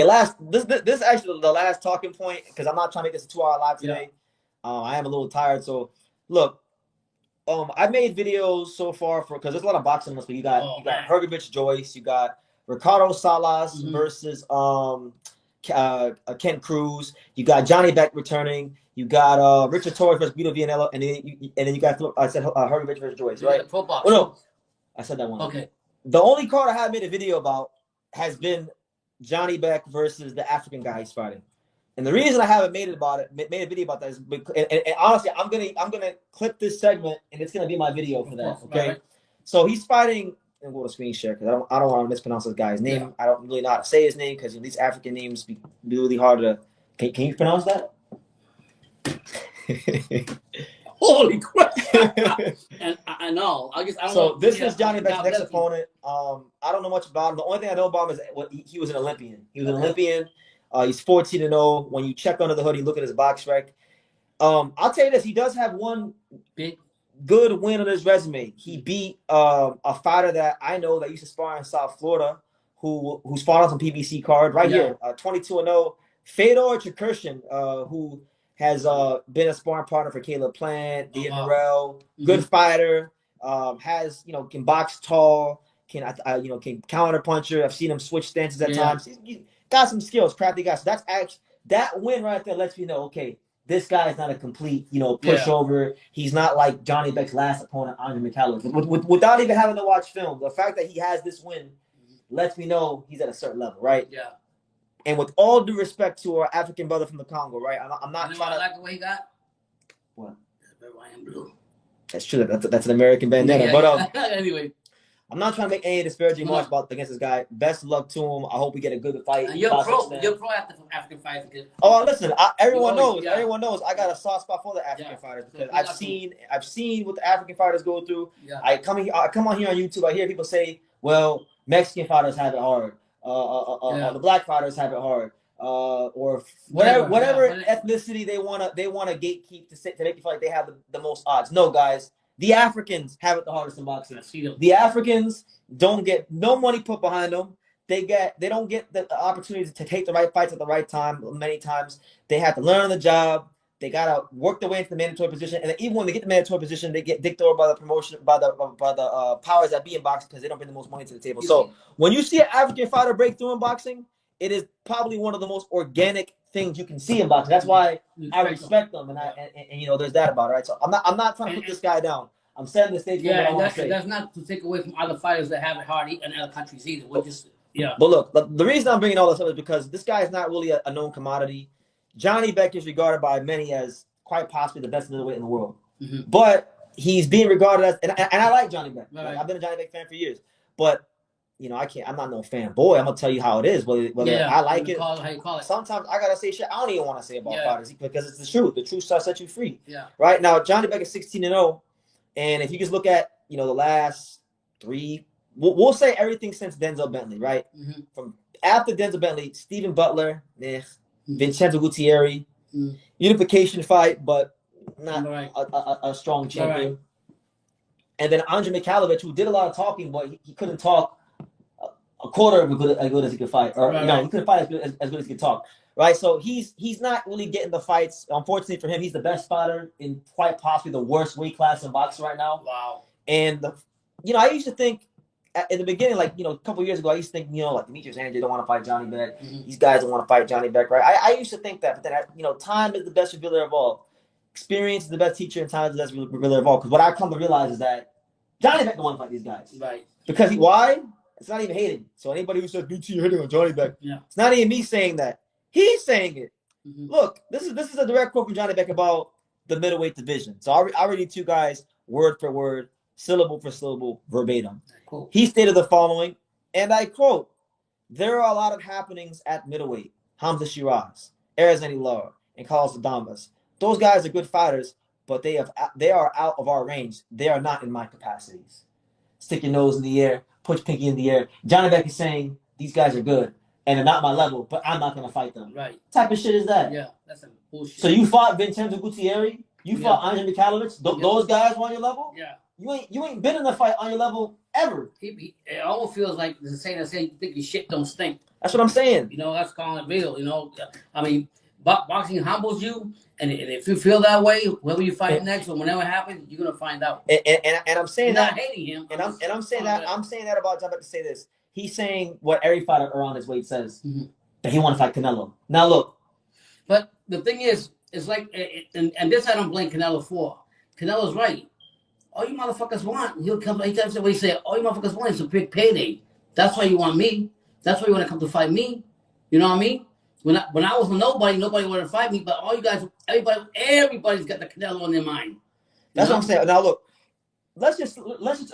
This is actually the last talking point because I'm not trying to make this a 2-hour live today. I am a little tired. So look, I made videos so far because there's a lot of boxing on this. But you got Hrgovic Joyce, you got Ricardo Salas versus Ken Cruz. You got Janibek returning. You got Richard Torres versus Vito Vianello, and then you got I said Hrgovic versus Joyce, right? Pro box. Oh no, I said that one. Okay. The only card I have made a video about has been Janibek versus the African guy he's fighting. And the reason I haven't made a video about that is because, and honestly, I'm gonna clip this segment and it's gonna be my video for that. Okay, right. So he's fighting. I'm going to screen share because I don't want to mispronounce this guy's name. Yeah. I don't really know how to say his name because these African names be really hard to. Can you pronounce that? Holy crap! And I know. I don't so know. This is Janibek's next opponent. I don't know much about him. The only thing I know about him is he was an Olympian. He was an Olympian. He's 14-0. When you check under the hood, you look at his box rec. I'll tell you this: he does have one big good win on his resume. He beat a fighter that I know that used to spar in South Florida, who's fought on some PBC card right here, 22-0. Fedor Chikurshin, who has been a sparring partner for Caleb Plant, Ian Morrell, good fighter, can box tall, can counter puncher. I've seen him switch stances at times. He's got some skills, crafty guy. So that's actually that win right there lets me know, okay, this guy is not a complete, pushover. He's not like Janibek's last opponent, Anauel Ngamissengue. Without even having to watch film, the fact that he has this win lets me know he's at a certain level, right? Yeah. And with all due respect to our African brother from the Congo, right? I'm not trying to. I like the way he got. What? Blue. That's true. That's an American bandana. But anyway. I'm not trying to make any disparaging remarks against this guy. Best of luck to him. I hope we get a good fight. You're pro African fighters. Oh, listen, everyone knows. Yeah. Everyone knows I got a soft spot for the African fighters because I've seen what the African fighters go through. Yeah. I come on here on YouTube. I hear people say, "Well, Mexican fighters have it hard. The black fighters have it hard." Or whatever ethnicity they wanna gatekeep to make you feel like they have the most odds. No, guys. The Africans have it the hardest in boxing. The Africans don't get no money put behind them. They don't get the opportunity to take the right fights at the right time. Many times they have to learn on the job. They gotta work their way into the mandatory position, and even when they get the mandatory position, they get dicked over by the promotion by the powers that be in boxing because they don't bring the most money to the table. So when you see an African fighter break through in boxing, it is probably one of the most organic things you can see in boxing. That's why I respect them, and there's that about it, right? So I'm not trying to put this guy down. I'm setting the stage for what I want to say. That's not to take away from other fighters that have it hard in other countries either. But look, the reason I'm bringing all this up is because this guy is not really a known commodity. Janibek is regarded by many as quite possibly the best middleweight in the world, but he's being regarded as, and I like Janibek. Right. Like, I've been a Janibek fan for years, but. I'm not no fanboy. I'm gonna tell you how it is. Whether I like it. How you call it. Sometimes I gotta say shit I don't even want to say about fighters because it's the truth. The truth shall set you free. Yeah. Right now, Janibek is 16-0, and if you just look at the last three, we'll say everything since Denzel Bentley, right? From after Denzel Bentley, Stephen Butler, Vincenzo Gutierrez, unification fight, but not a strong champion. Right. And then Andre Mikhailovich, who did a lot of talking, but he couldn't talk a quarter of as good as he could fight, or he couldn't fight as good as he could talk, right? So he's not really getting the fights. Unfortunately for him, he's the best fighter in quite possibly the worst weight class in boxing right now. Wow. And I used to think in the beginning, like a couple of years ago, I used to think like Demetrius Andrade don't want to fight Janibek. These guys don't want to fight Janibek, right? I used to think that, but then time is the best revealer of all. Experience is the best teacher, and time is the best revealer of all. Because what I come to realize is that Janibek don't want to fight these guys, right? Because why? It's not even hating. So anybody who says BT you're hitting on Janibek, it's not even me saying that. He's saying it. Look, this is a direct quote from Janibek about the middleweight division. So I'll read you two guys word for word, syllable for syllable, verbatim. Cool. He stated the following, and I quote: "There are a lot of happenings at middleweight. Hamzah Sheeraz, Arizani Lara, and Carlos Adamas. Those guys are good fighters, but they are out of our range. They are not in my capacities. Stick your nose in the air. Put your pinky in the air." Janibek is saying these guys are good and they're not my level, but I'm not gonna fight them. Right. What type of shit is that? Yeah, that's some bullshit. So you fought Vincenzo Gutierrez, you fought Andre Mikhailovich. Those guys were on your level. Yeah. You ain't been in a fight on your level ever. It almost feels like the saying you think your shit don't stink. That's what I'm saying. You know, that's calling it real. You know, I mean, boxing humbles you, and if you feel that way, whoever you fight next or whenever it happens, you're gonna find out. And I'm saying that. Not hating him. I'm saying that about Janibek to say this. He's saying what every fighter around his weight says, that he want to fight Canelo. Now look, but the thing is, it's like, and this I don't blame Canelo for. Canelo's right. All you motherfuckers want, he'll come. He comes away and say, all you motherfuckers want is a big payday. That's why you want me. That's why you want to come to fight me. You know what I mean? When I was a nobody wanted to fight me. But all you guys, everybody's got the Canelo on their mind. That's what I'm saying. Now look, let's just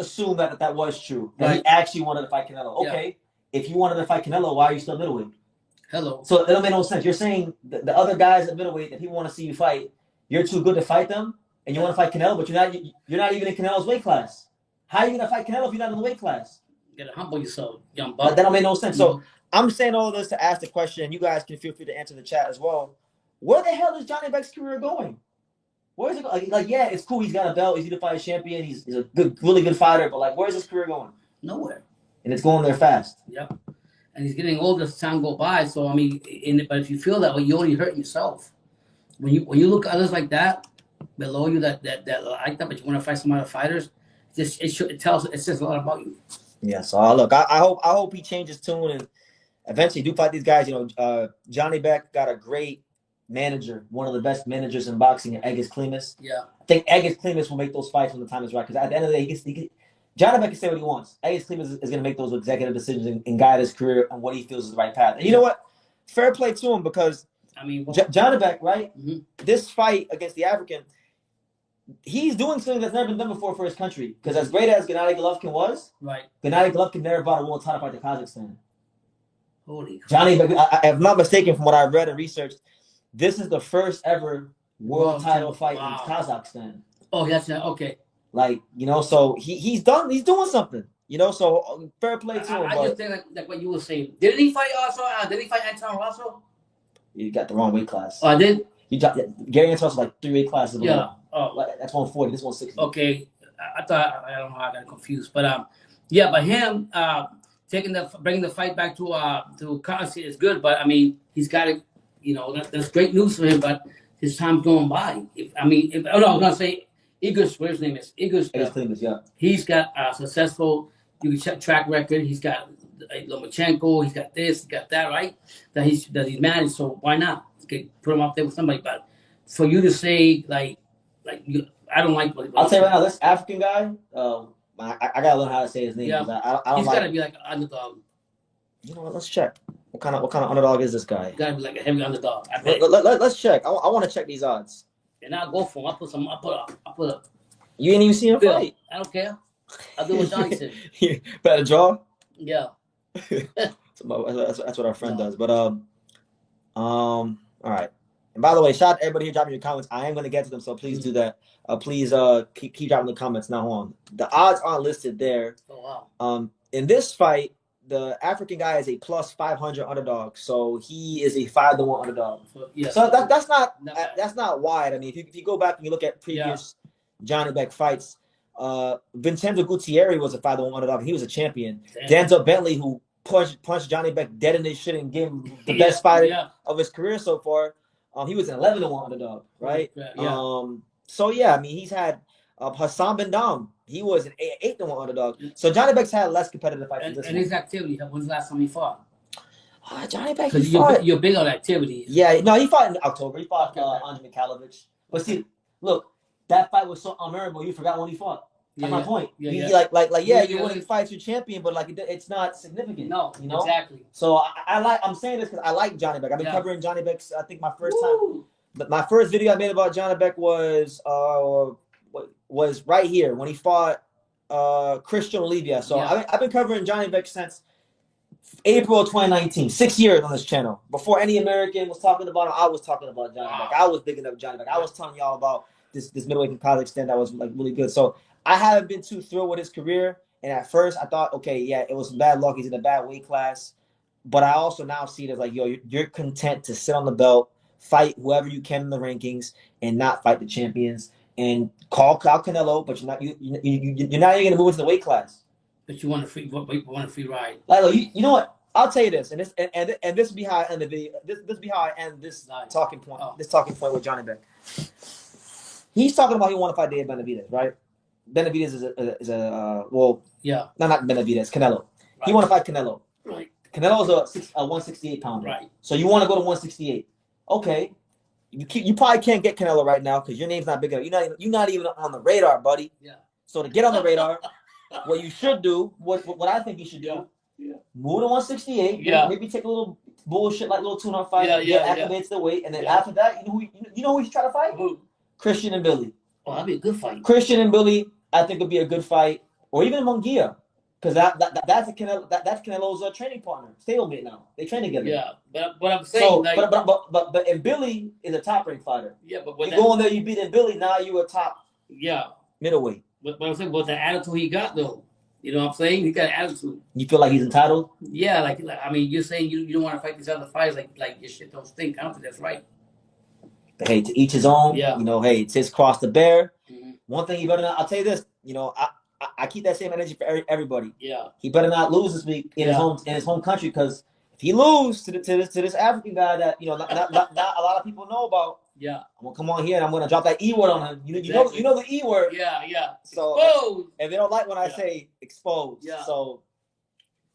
assume that was true. That he actually wanted to fight Canelo. Okay, if you wanted to fight Canelo, why are you still middleweight? Hello. So it don't make no sense. You're saying the other guys at middleweight that people want to see you fight, you're too good to fight them, and you want to fight Canelo, but you're not even in Canelo's weight class. How are you gonna fight Canelo if you're not in the weight class? You gotta humble yourself, young buck. That don't make no sense. So I'm saying all of this to ask the question, and you guys can feel free to answer in the chat as well. Where the hell is Janibek's career going? Where is it going? Like, yeah, it's cool. He's got a belt. He's a fight champion. He's a good, really good fighter. But like, where's his career going? Nowhere. And it's going there fast. Yep. And he's getting older as time go by. So I mean, but if you feel that way, you're only hurting yourself. When you look at others like that below you that like that, but you want to fight some other fighters, it says a lot about you. Yeah. So look, I hope he changes tune and eventually do fight these guys. You know, Janibek got a great manager, one of the best managers in boxing, Egis Klimas. Yeah. I think Egis Klimas will make those fights when the time is right. Because at the end of the day, Janibek can say what he wants. Egis Klimas is going to make those executive decisions and guide his career on what he feels is the right path. And you know what? Fair play to him because I mean, Janibek, right? This fight against the African, he's doing something that's never been done before for his country. Because as great as Gennady Golovkin was, Gennady Golovkin never brought a world title fight to Kazakhstan. Holy Janibek, if I'm not mistaken, from what I've read and researched, this is the first ever world title fight in Kazakhstan. Oh, that's okay. Like, you know, so he's doing something. You know, so fair play to him. I just think like what you were saying. Didn't he fight also? Did he fight Anton Russell? You got the wrong weight class. Oh, I did? Gary Anton was like 3 weight classes. Yeah. Oh. That's 140. This 160. Okay. I don't know how I got confused. But yeah, but him bringing the fight back to Currency is good. But I mean, he's got to, you know, that's great news for him. But his time's going by. I was gonna say Igor. What's his name is Igor Klimas, yeah. He's got a successful track record. He's got Lomachenko. He's got this. He's got that. Right. That he's managed. So why not put him up there with somebody? But for you to say like I don't like. I'll tell you right now, this African guy. I gotta learn how to say his name. Yeah. I don't he's gotta be like an underdog. You know what? Let's check. What kind of underdog is this guy? Gotta be like a heavy underdog. Let's check. I want to check these odds. And I'll go for him. I'll put up. You ain't even seen him fight. I don't care. I'll do what Johnny said. Better draw. Yeah. That's what our friend does. But all right. And by the way, shout out to everybody here dropping your comments. I am going to get to them, so please do that. Please keep dropping the comments now on. The odds aren't listed there. Oh wow. In this fight, the African guy is a plus 500 underdog, so he is a 5-1 underdog. So that's not wide. I mean, if you go back and you look at previous Janibek fights, Vincenzo Gutierrez was a 5-1 underdog. And he was a champion. Damn. Denzel Bentley, who punched Janibek dead in his shit and gave him the best fight of his career so far. He was an 11-1 underdog, right? Yeah. So yeah, I mean, he's had Hassan Ben Dam. He was an 8-1 underdog. So Janibek's had less competitive fights than this one. And his activity. When's the last time he fought? Janibek, he fought. You're big on activity. Yeah, no, he fought in October. He fought Andre Mikhailovich. But see, look, that fight was so unmemorable. You forgot when he fought. That's my point. You're winning fights, you're champion, but like it's not significant. No, you know? Exactly. So I'm saying this because I like Janibek. I've been covering Janibek's. I think my first time. But my first video I made about Janibek was right here when he fought Christian Olivia. So I've been covering Janibek since April of 2019. 6 years on this channel. Before any American was talking about him, I was talking about Janibek. Wow. I was bigging up Janibek. I was telling y'all about this middleweight from Kazakhstan that was like really good. So I haven't been too thrilled with his career. And at first I thought, okay, yeah, it was some bad luck. He's in a bad weight class. But I also now see it as like, yo, you're content to sit on the belt, fight whoever you can in the rankings, and not fight the champions. And call Canelo, but you're not even gonna move into the weight class. But you want a free ride. Like, you know what? I'll tell you this, and this be how I end the video. This be how I end this talking point. This talking point with Janibek. He's talking about he want to fight Dave Benavidez, right? Benavidez is a not Benavidez, Canelo. Right. He want to fight Canelo. Right. Canelo's a 168 pounder. Right. So you want to go to 168. Okay. You probably can't get Canelo right now because your name's not big enough. You're not even on the radar, buddy. Yeah. So to get on the radar, what you should do, what I think you should do, move to 168. Yeah. Maybe take a little bullshit like little tune-up fight. Activates the weight, and then after that, you know who you try to fight? Who? Christian and Mbilli. Oh, that'd be a good fight. Christian and Mbilli, I think would be a good fight, or even Munguia. Because that's Canelo's training partner. Stablemate now. They train together. Yeah, but I'm saying but Mbilli is a top rank fighter. Yeah, but you go in there, you beat Mbilli, now you a top middleweight. But I'm saying, but the attitude he got though, you know what I'm saying? He got an attitude. You feel like he's entitled? Yeah, like I mean, you're saying you don't want to fight these other fighters like your shit don't stink. I don't think that's right. But hey, to each his own. Yeah. You know, hey, it's his cross to bear. Mm-hmm. One thing he better not. I'll tell you this. You know, I keep that same energy for everybody. Yeah. He better not lose this week in his home country, because if he lose to this African guy that not a lot of people know about. Yeah. I'm gonna come on here and I'm gonna drop that E word on him. You know the E word. Yeah. So exposed. if they don't like when I say exposed. Yeah. So